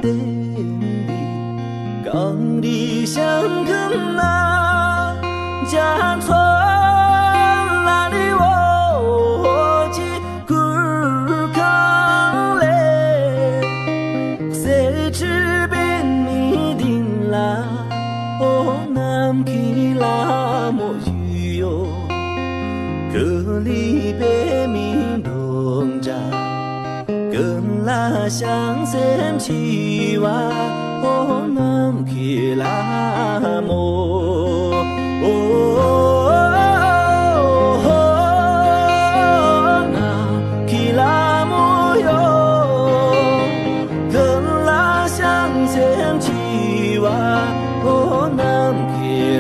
地味，讲你相肯那家村那里我只kur康嘞，谁知边你定啦，哦南去啦莫雨哟，可里边mi đông ra。更拉相xem chi wa ô nam kia la mô nam kia la mô yo更拉相xem chi wa ô nam kia